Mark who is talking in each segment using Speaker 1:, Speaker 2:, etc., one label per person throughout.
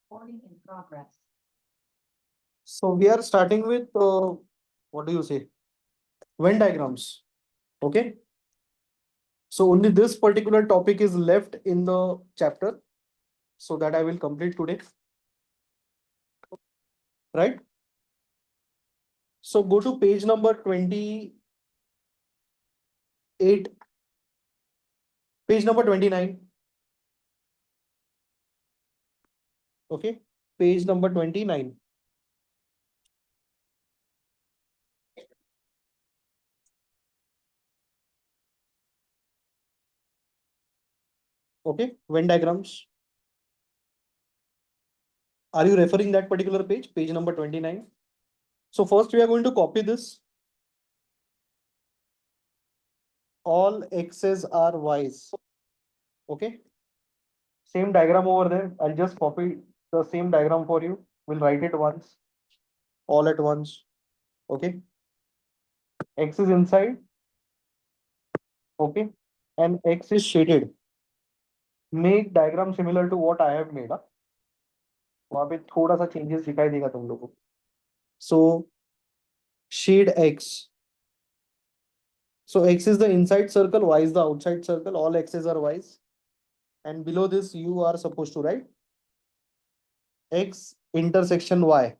Speaker 1: Recording in progress.
Speaker 2: So we are starting with what do you say? Venn diagrams. Okay. So only this particular topic is left in the chapter. So that I will complete today. Right. So go to page number 28, page number 29. Okay. Page number 29. Okay. Venn diagrams. Are you referring that particular page? Page number 29. So first we are going to copy this. All x's are y's. Okay. Same diagram over there. I'll just copy the same diagram for you. We'll write it once, all at once. Okay. X is inside. Okay. And X is shaded. Make diagram similar to what I have made. वहाँ पे थोड़ा सा changes दिखाई देगा तुम लोगों को. So shade X. So X is the inside circle, Y is the outside circle. All X's are Y's. And below this, you are supposed to write X intersection Y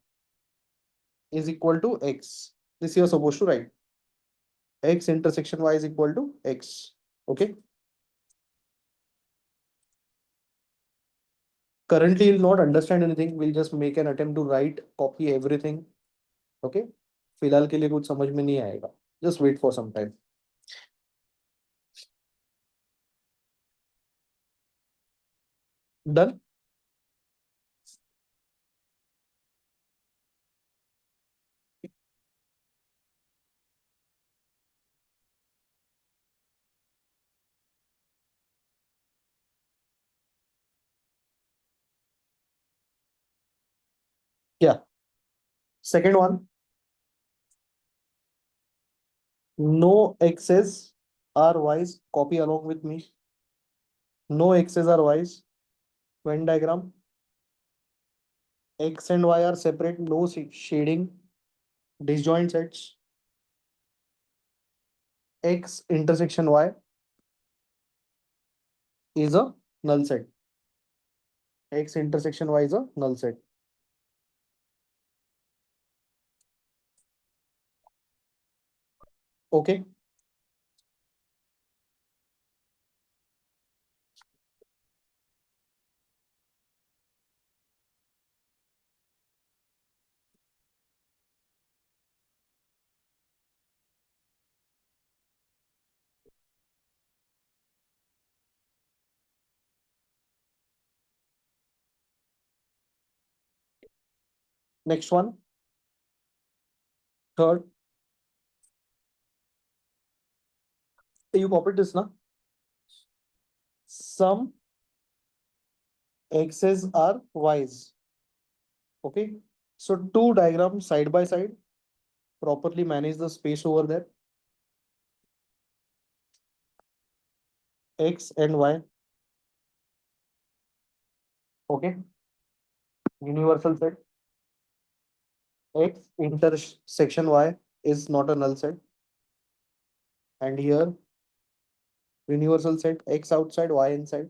Speaker 2: is equal to X. This you are supposed to write. X intersection Y is equal to X. Okay. Currently, you'll not understand anything. We'll just make an attempt to write, copy everything. Okay. फिलहाल के लिए कुछ समझ में नहीं आएगा. Just wait for some time. Done. Yeah. Second one. No x's are y's. Copy along with me. No x's are y's. Venn diagram. X and y are separate. No shading. Disjoint sets. X intersection y is a null set. X intersection y is a null set. Okay. Next one. Third. You copied this now. Some x's are y's. Okay. So two diagrams side by side. Properly manage the space over there. X and y. Okay. Universal set. X intersection y is not a null set. And here universal set x outside, y inside,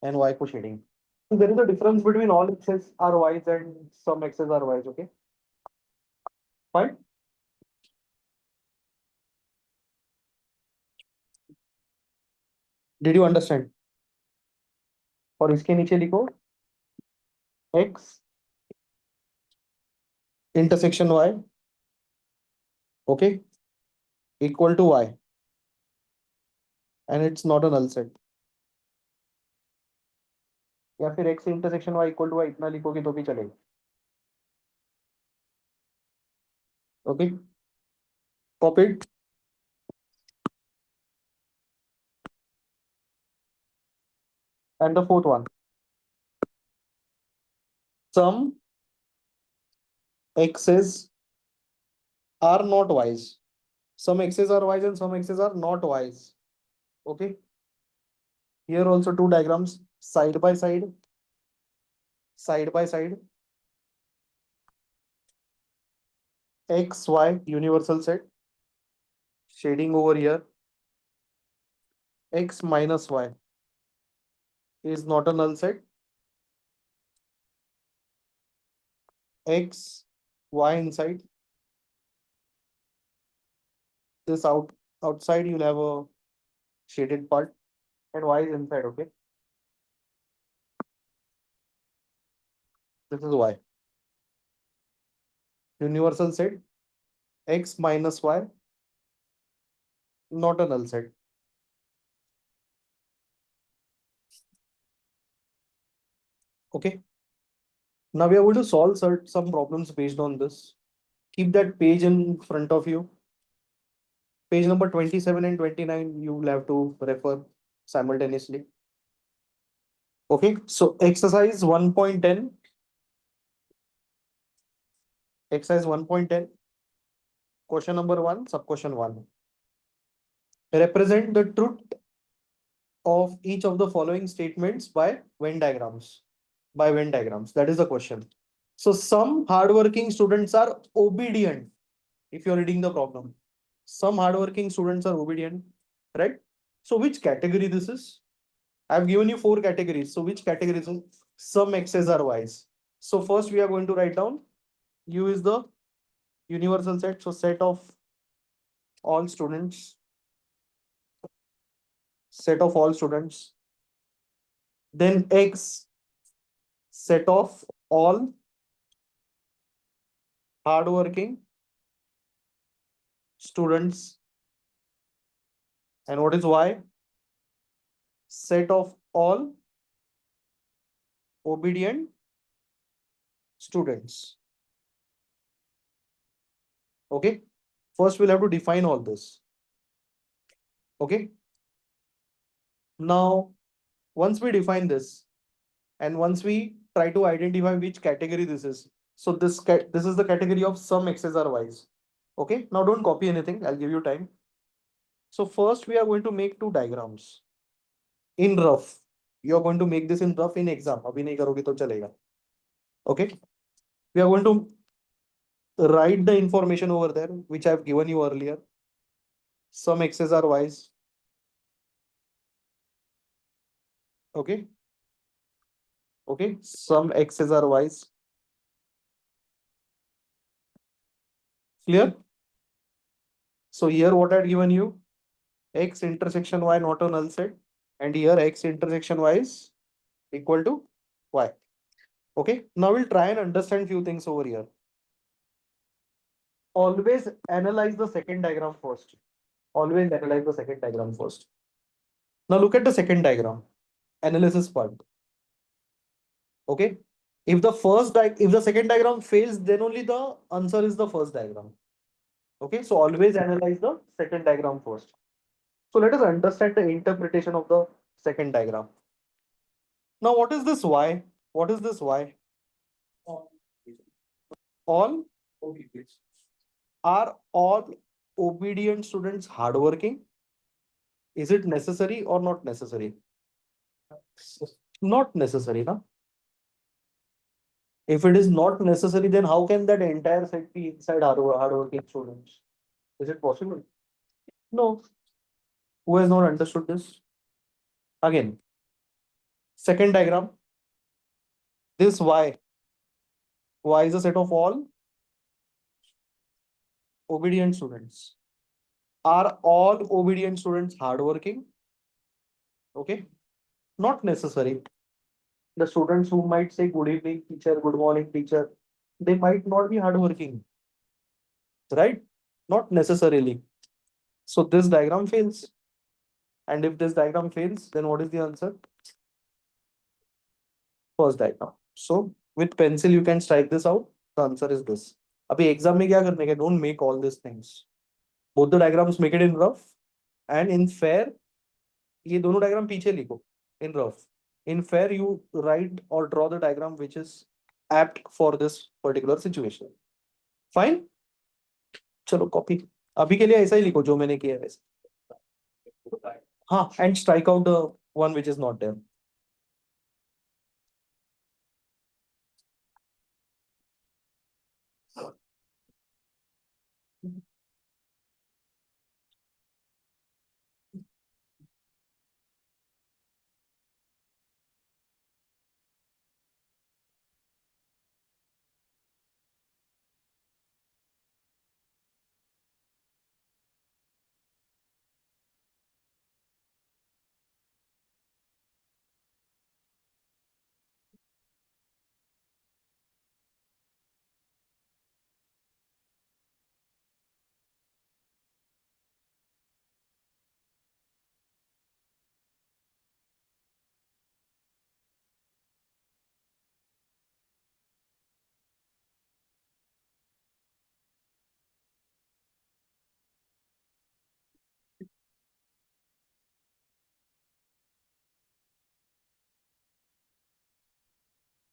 Speaker 2: and y को shading. There is a difference between all x's are y's and some x's are y's. Okay. Fine. Did you understand? और इसके नीचे लिखो x intersection y, okay, equal to y, and it's not a null set. या फिर x intersection y equal to y इतना लिखोगे तो भी चलेगा. Okay. Copied. And the fourth one. Some x's are not y's. Some x's are y's and some x's are not y's. Okay. Here also two diagrams side by side, side by side. X, Y, universal set. Shading over here. X minus Y is not a null set. X, Y inside. This outside you'll have a shaded part, and Y is inside, okay? This is Y. Universal set. X minus Y, not a null set. Okay. Now we are going to solve some problems based on this. Keep that page in front of you. Page number 27 and 29, you will have to refer simultaneously. Okay, so exercise 1.10. Exercise 1.10. Question number 1, sub question 1. Represent the truth of each of the following statements by Venn diagrams. By Venn diagrams. That is the question. So some hardworking students are obedient. If you're reading the problem, some hardworking students are obedient, right? So which category this is? I've given you 4 categories. So which category is it? Some X's are Y's. So first we are going to write down U is the universal set. So set of all students. Set of all students. Then X, set of all hardworking students. And what is Y? Set of all obedient students. Okay. First, we'll have to define all this. Okay. Now, once we define this, and once we try to identify which category this is, so this is the category of some X's or Y's. Okay. Now, don't copy anything. I'll give you time. So first, we are going to make 2 diagrams in rough. You are going to make this in rough in exam. Abhi nahi karoge to chalega. Okay. We are going to write the information over there, which I've given you earlier. Some X's are Y's. Okay. Okay. Some X's are Y's. Clear? So here what I've given you, X intersection Y not a null set. And here X intersection Y is equal to Y. Okay. Now we'll try and understand few things over here. Always analyze the second diagram first. Always analyze the second diagram first. Now look at the second diagram. Analysis part. Okay. If the second diagram fails, then only the answer is the first diagram. Okay. So always analyze the second diagram first. So let us understand the interpretation of the second diagram. Now, what is this Y? What is this Y? All are all obedient students hardworking? Is it necessary or not necessary? Not necessary, na? If it is not necessary, then how can that entire set be inside hardworking students? Is it possible? No. Who has not understood this? Again, second diagram. This Y. Y is a set of all obedient students. Are all obedient students hardworking? Okay. Not necessary. The students who might say good evening, teacher, good morning, teacher, they might not be hardworking, right? Not necessarily. So this diagram fails. And if this diagram fails, then what is the answer? First diagram. So with pencil, you can strike this out. The answer is this. Abhi exam mein kya karne ka? Don't make all these things. Both the diagrams make it in rough and in fair. ये दोनों diagram पीछे लिखो in rough. In fair, you write or draw the diagram which is apt for this particular situation. Fine. चलो copy अभी के लिए ऐसा ही लिखो जो मैंने किया है वैसे. हाँ, and strike out the one which is not there.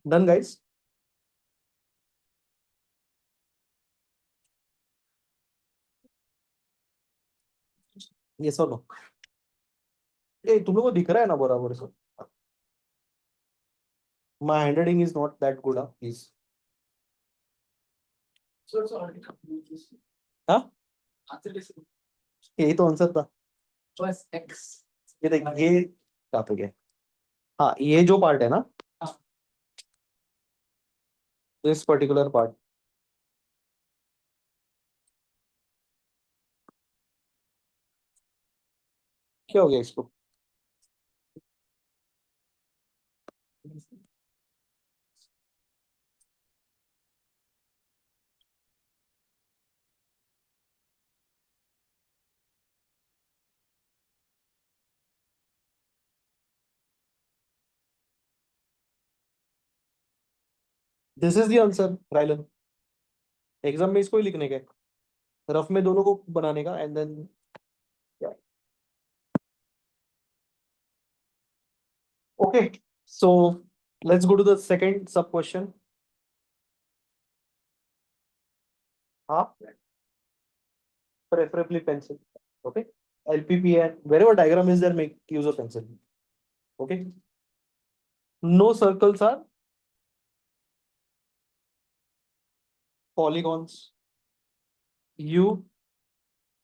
Speaker 2: Done, guys? Yes or no? ए तुम लोगों को दिख रहा है ना बराबर से? My handwriting is not that good, please. हाँ, यही तो आंसर था. ये देख, ये कहाँ पे गया? हाँ, ये जो पार्ट है ना, दिस पर्टिकुलर पार्ट. क्या हो गया इसको? दिस इज द आंसर, राइलन. एग्जाम में इसको ही लिखने का है, रफ में दोनों को बनाने का, and then. Okay, so let's go to the second sub question. हाँ, preferably pencil. Okay, LPP and wherever diagram is there, make use of pencil. Okay, no circles are polygons. U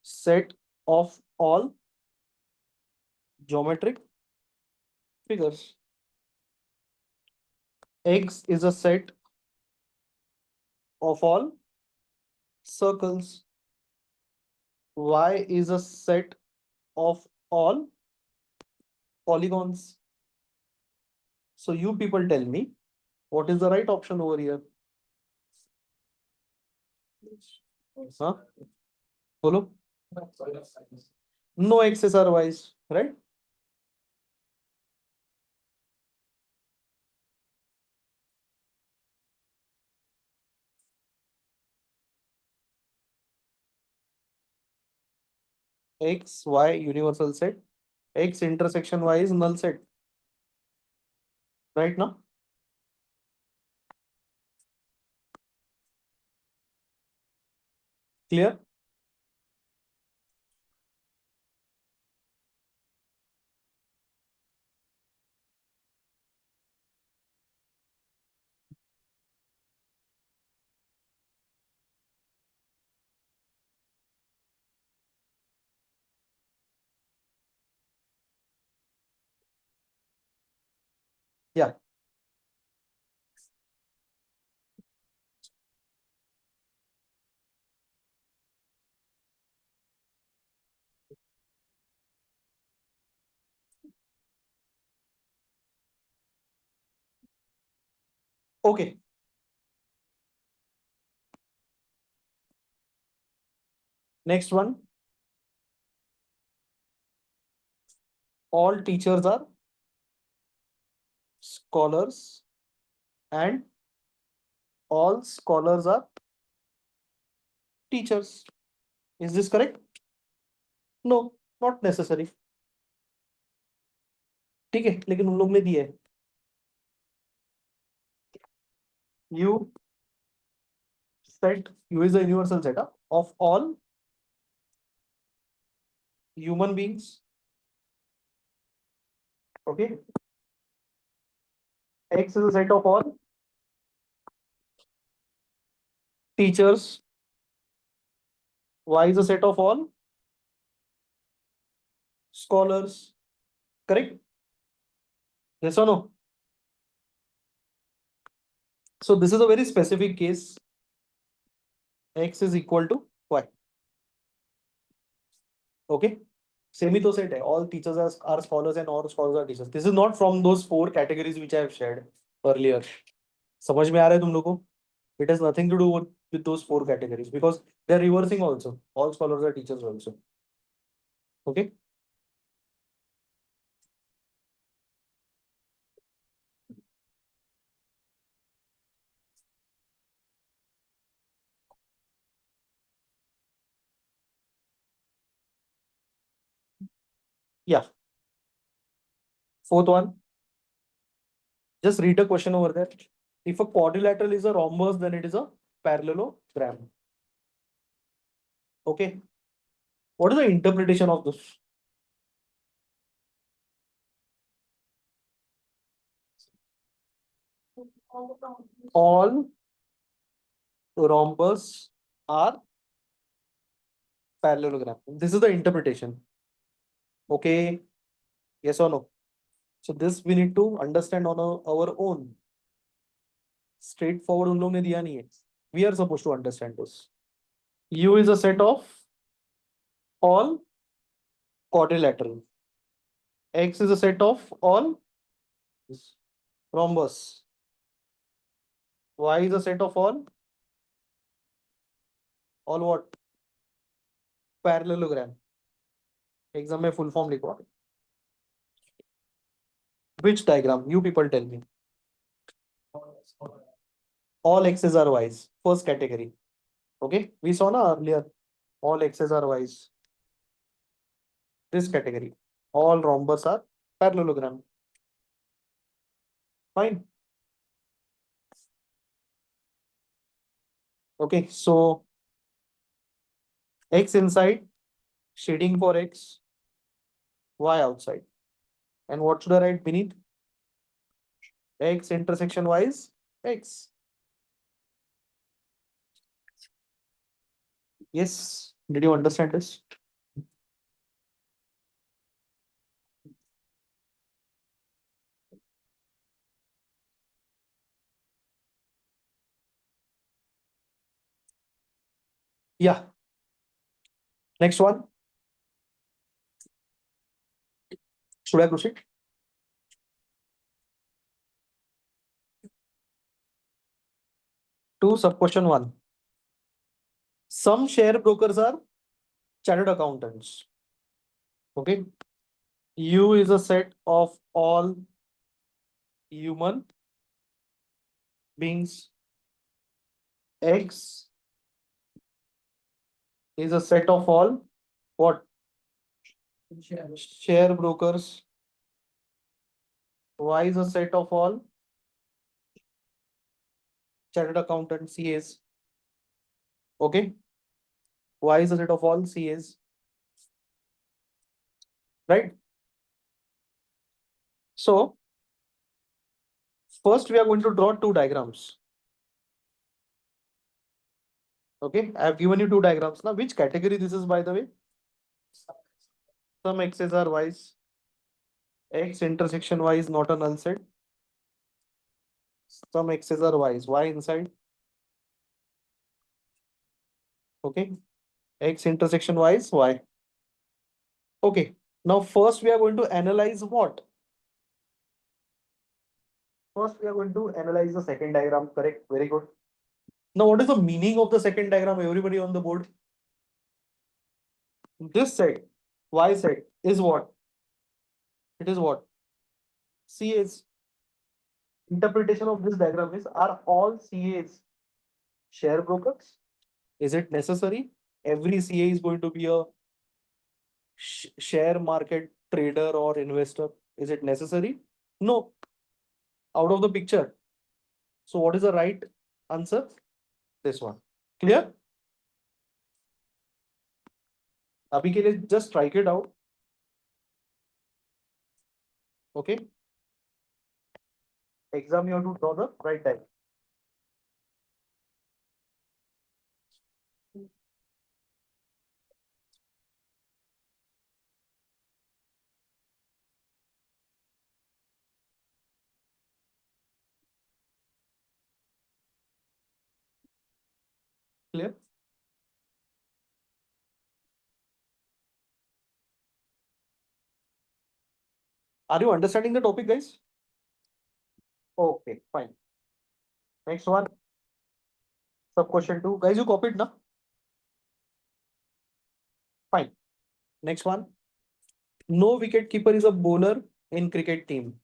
Speaker 2: set of all geometric figures. X is a set of all circles. Y is a set of all polygons. So you people tell me what is the right option over here? Huh? Follow? No X's or Y's, right? X, Y universal set. X intersection Y is null set. Right now? Clear? Yeah. Okay. Next one. All teachers are scholars and all scholars are teachers. Is this correct? No, not necessary. ठीक है, लेकिन उन लोग ने दिया है. U set, U is a universal set of all human beings Okay. X is a set of all teachers. Y is a set of all scholars. Correct? Yes or no? So this is a very specific case. X is equal to Y. Okay. Semi to set hai. All teachers are scholars and all scholars are teachers. This is not from those four categories which I have shared earlier. समझ में आ रहा है तुम लोगों को? It has nothing to do with those four categories because they are reversing also. All scholars are teachers also. Okay. Yeah. Fourth one. Just read the question over there. If a quadrilateral is a rhombus, then it is a parallelogram. Okay. What is the interpretation of this? All rhombus are parallelogram. This is the interpretation. Okay. Yes or no? So this we need to understand on our own. Straightforward उन लोग ने दिया नहीं है. We are supposed to understand this. U is a set of all quadrilateral. X is a set of all rhombus. Y is a set of all what? Parallelogram. Exam में full form लिखवा. Which diagram? You people tell me. All x's are y's. First category. Okay. We saw na earlier. All x's are y's. This category. All rhombus are parallelogram. Fine. Okay. So x inside, shading for x, y outside. And what should I write beneath? X intersection y is x. Yes. Did you understand this? Yeah. Next one. Should I proceed? To sub question one. Some share brokers are chartered accountants. Okay. U is a set of all human beings. X is a set of all what? Share brokers. Y is a set of all chartered accountants, CAs. Okay. Y is a set of all CAs. Right? So first we are going to draw two diagrams. Okay. I have given you two diagrams. Now, which category this is, by the way? Some x's are y's. X intersection y is not a null set. Some x's are y's. Y inside. Okay. X intersection y is y. Okay. Now, first we are going to analyze what? First, we are going to analyze the second diagram. Correct. Very good. Now, what is the meaning of the second diagram? Everybody on the board. This set, y set, is what? It is what? CAs. Interpretation of this diagram is, are all CAs share brokers? Is it necessary? Every CA is going to be a share market trader or investor. Is it necessary? No. Out of the picture. So what is the right answer? This one. Clear? अभी के लिए just strike it out. Okay. Exam, you have to draw the right diagram. Clear? Are you understanding the topic, guys? Okay, fine. Next one. Sub question two. Guys, you copied, na? Fine. Next one. No wicket keeper is a bowler in cricket team.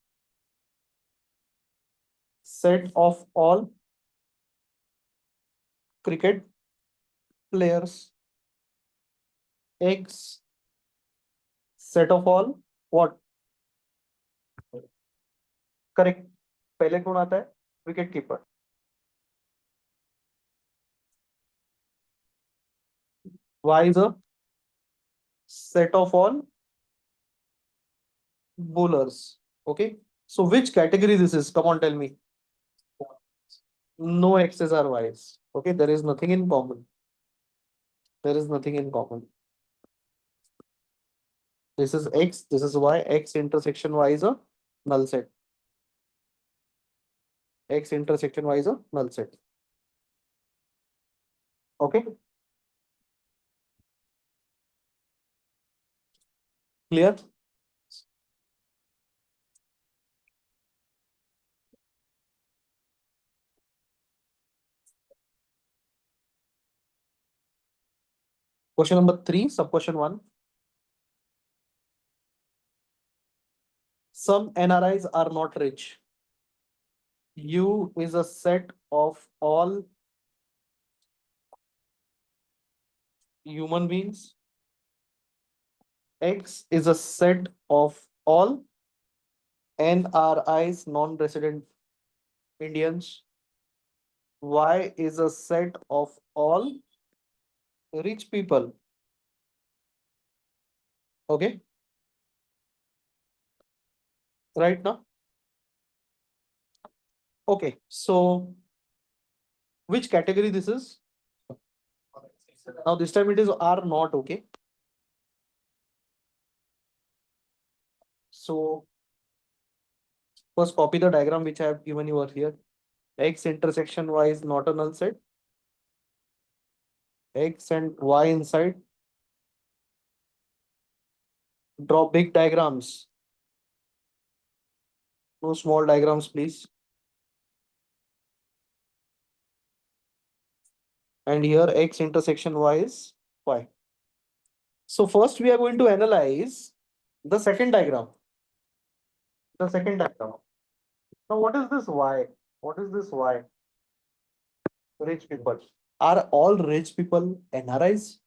Speaker 2: Set of all cricket players. X set of all what? Correct. पहले कौन आता है? Wicket keeper. Y is a set of all bowlers. Okay. So which category this is? Come on, tell me. No X's or Y's. Okay. There is nothing in common. There is nothing in common. This is X. This is Y. X intersection Y is a null set. X intersection Y is a null set. Okay. Clear? Question number 3, sub question 1. Some NRIs are not rich. U is a set of all human beings. X is a set of all NRIs, non-resident Indians. Y is a set of all rich people. Okay, right now. Okay, so which category this is? Now this time it is R not. Okay, so first copy the diagram which I have given you earlier. X intersection Y is not a null set. X and Y inside. Draw big diagrams. No small diagrams, please. And here X intersection Y is Y. So first we are going to analyze the second diagram. The second diagram. Now what is this Y? What is this Y? Rich people. Are all rich people NRIs?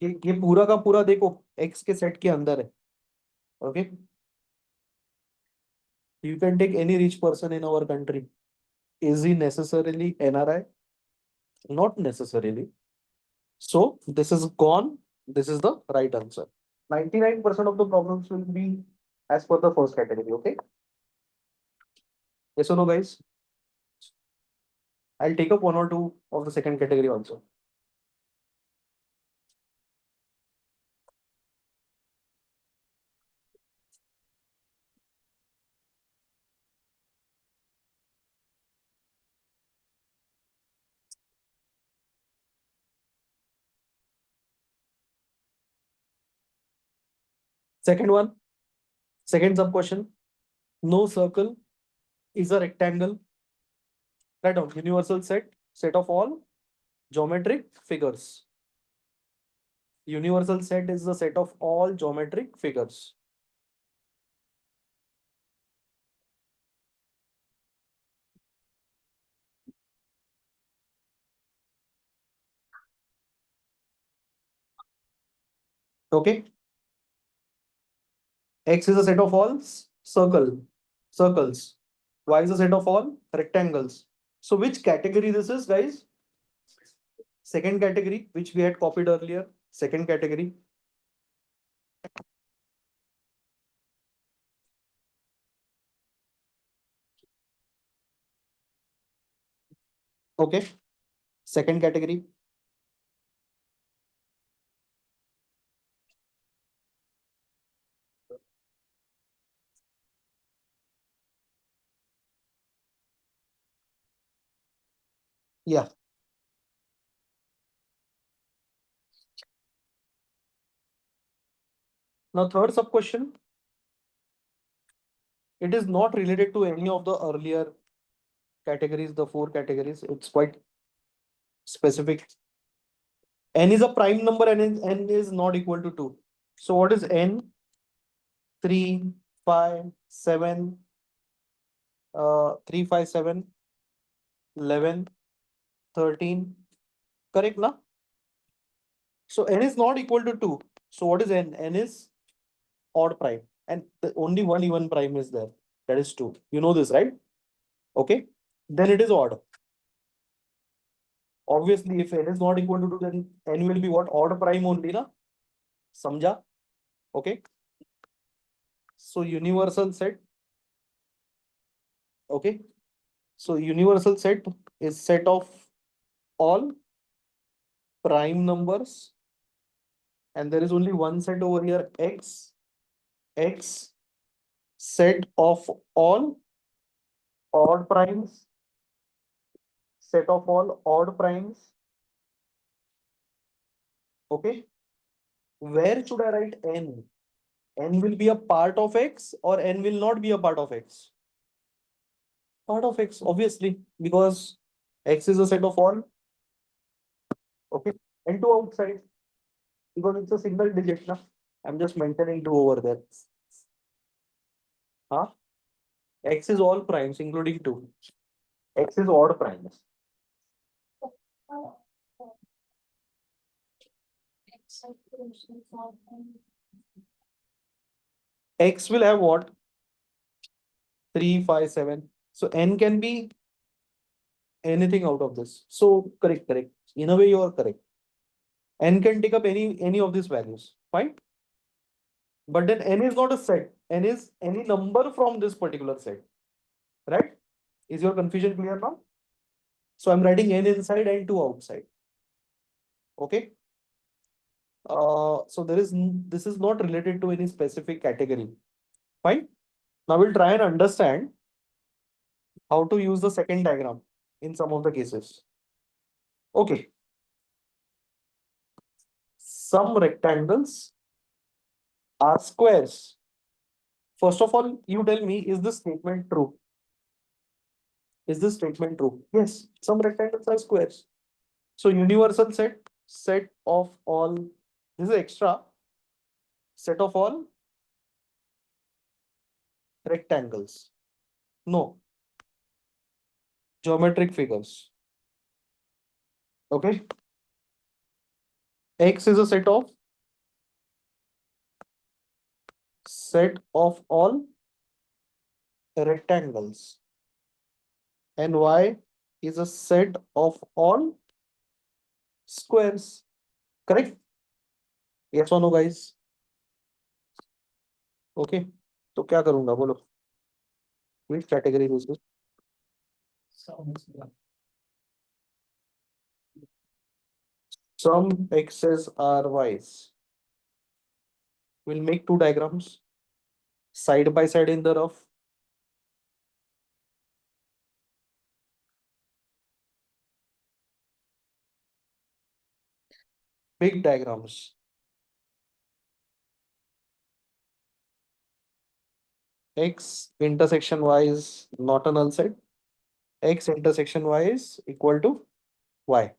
Speaker 2: ये पूरा का पूरा देखो X के set के अंदर है. Okay. You can take any rich person in our country. Is he necessarily NRI? Not necessarily. So this is gone. This is the right answer. 99% of the problems will be as per the first category. Okay. Yes or no, guys? I'll take up one or two of the second category also. Second one, second sub question. No circle is a rectangle. Write down universal set of all geometric figures. Universal set is the set of all geometric figures. Okay. X is a set of all circles. Y is a set of all rectangles. So which category this is, guys? Second category, which we had copied earlier. Second category. Okay. Second category. Yeah. Now, third sub question. It is not related to any of the earlier categories, the four categories. It's quite specific. N is a prime number and n is not equal to 2. So what is n? 3, 5, 7, 3, 5, 7, 11, 13. Correct, na? So n is not equal to 2. So what is n? N is odd prime. And the only one even prime is there. That is 2. You know this, right? Okay. Then it is odd. Obviously, if n is not equal to 2, then n will be what? Odd prime only, na? Samjha? Okay. So universal set. Okay. So universal set is set of all prime numbers, and there is only one set over here, x set of all odd primes, set of all odd primes. Okay. Where should I write n? N will be a part of x or n will not be a part of x? Part of x, obviously, because x is a set of all. Okay. And two outside, because it's a single digit. Na? I'm just mentioning two over there. Huh? X is all primes, including two. X is odd primes. X will have what? 3, 5, 7. So n can be anything out of this. So correct, correct. In a way, you are correct. N can take up any of these values. Fine. But then n is not a set. N is any number from this particular set. Right? Is your confusion clear now? So I'm writing n inside and 2 outside. Okay. So this is not related to any specific category. Fine. Now we'll try and understand how to use the second diagram in some of the cases. Okay. Some rectangles are squares. First of all, you tell me, is this statement true? Is this statement true? Yes, some rectangles are squares. So universal set of all, this is extra, set of all rectangles. No, geometric figures. Okay. X is a set of all rectangles. And Y is a set of all squares. Correct? Yes or no, guys? Okay. तो क्या करूंगा बोलो? Which category is this? Some x's are y's. We'll make two diagrams side by side in the rough. Big diagrams. X intersection y is not a null set. X intersection y is equal to y.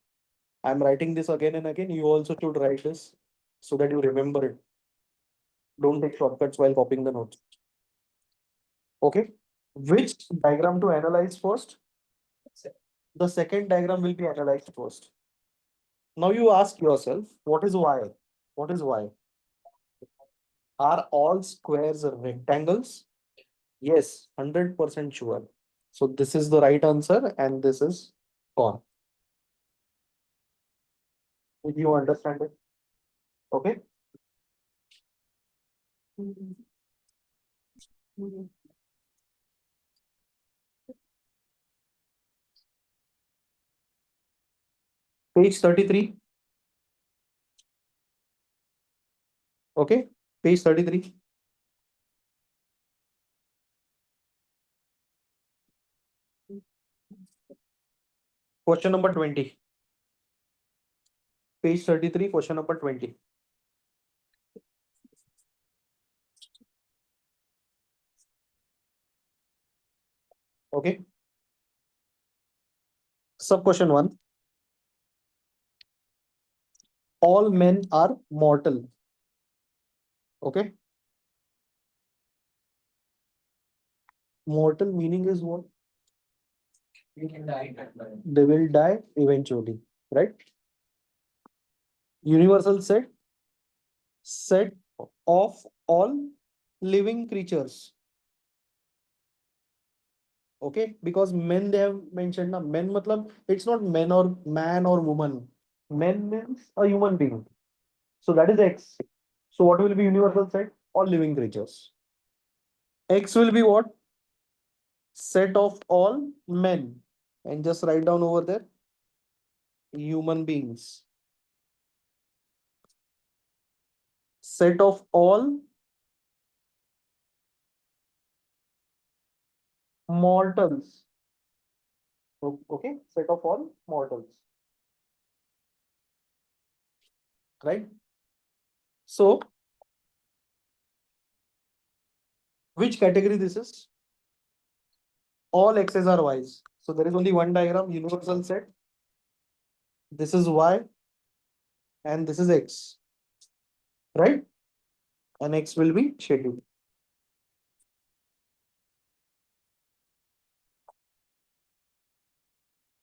Speaker 2: I'm writing this again and again. You also should write this so that you remember it. Don't take shortcuts while copying the notes. Okay. Which diagram to analyze first? The second diagram will be analyzed first. Now you ask yourself, what is y? What is y? Are all squares rectangles? Yes, 100% sure. So this is the right answer and this is gone. Did you understand it? Okay. Page 33. Okay. Page 33. Question number 20. Page 33, question number 20. Okay. Sub question 1. All men are mortal. Okay. Mortal meaning is what? They will die eventually. Right? Universal set of all living creatures. Okay, because men they have mentioned na men matlab it's not men or man or woman. Men means a human being. So that is X. So what will be universal set? All living creatures. X will be what? Set of all men. And just write down over there human beings. Set of all mortals. Okay, set of all mortals. Right? So which category this is? All X's are Y's. So there is only one diagram, universal set. This is Y and this is X. Right? And X will be scheduled.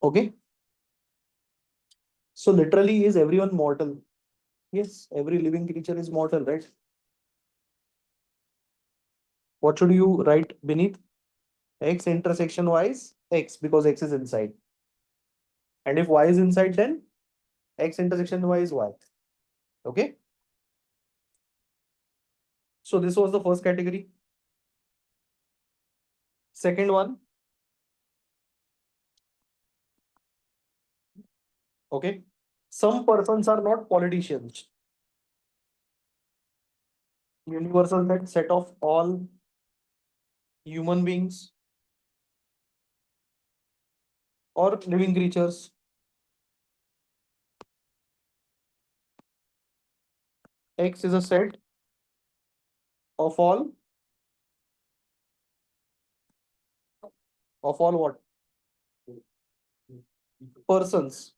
Speaker 2: Okay. So literally, is everyone mortal? Yes, every living creature is mortal, right? What should you write beneath? X intersection Y is X because X is inside. And if Y is inside, then X intersection Y is Y. Okay. So this was the first category. Second one. Okay. Some persons are not politicians. Universal set of all human beings or living creatures. X is a set of all what? Persons.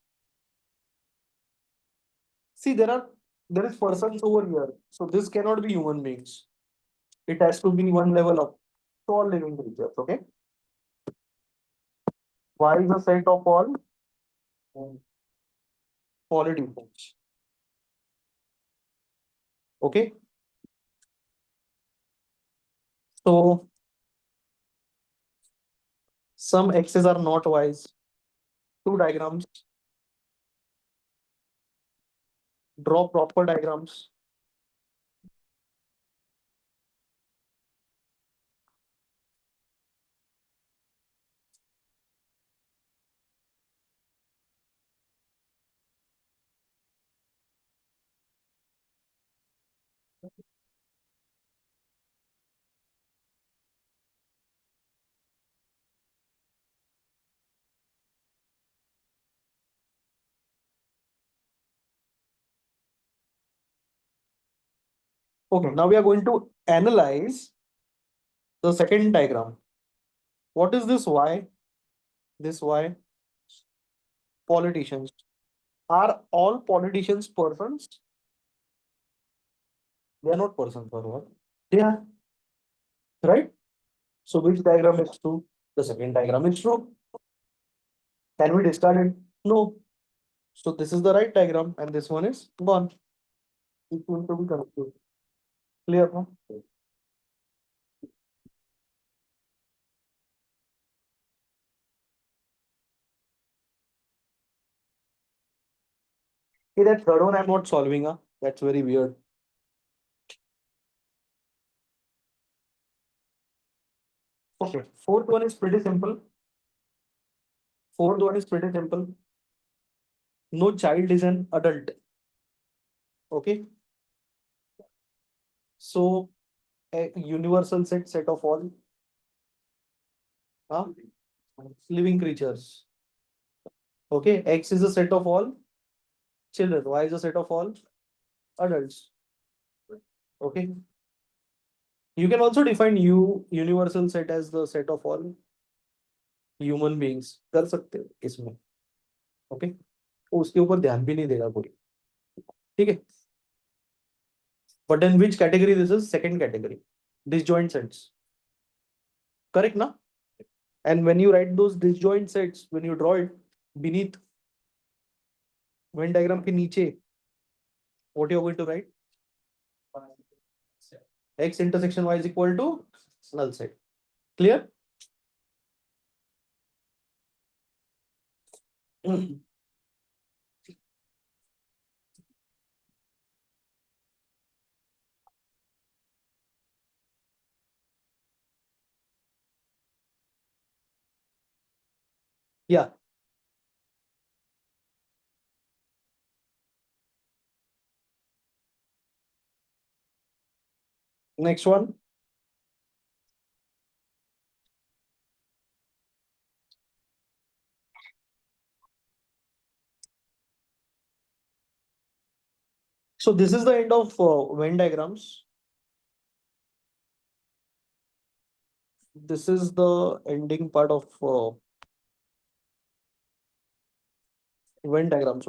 Speaker 2: See, there is persons over here. So this cannot be human beings. It has to be one level up. So all living creatures. Okay. Y is a set of all politicians. Okay. So some X's are not Y's. Two diagrams. Draw proper diagrams. Okay. Now we are going to analyze the second diagram. What is this Y? This Y. Politicians. Are all politicians persons? They are not persons or what? They are, right? So which diagram is true? The second diagram is true. Can we discard it? No. So this is the right diagram and this one is gone. It's going to be confused. Clear? No? See that third one I'm not solving. That's very weird. Okay. Fourth one is pretty simple. Fourth one is pretty simple. No child is an adult. Okay. So a universal set of all uh, living creatures. Okay. X is a set of all children. Y is a set of all adults. Okay. You can also define U universal set as the set of all human beings. कर सकते हो इसमें. Okay. उसके ऊपर ध्यान भी नहीं देगा कोई. ठीक है. But in which category this is? Second category. Disjoint sets. Correct na? And when you write those disjoint sets, when you draw it beneath Venn diagram के नीचे, what you are going to write? X intersection Y is equal to null set. Clear? Yeah. Next one. So this is the end of Venn diagrams. This is the ending part of Venn diagrams.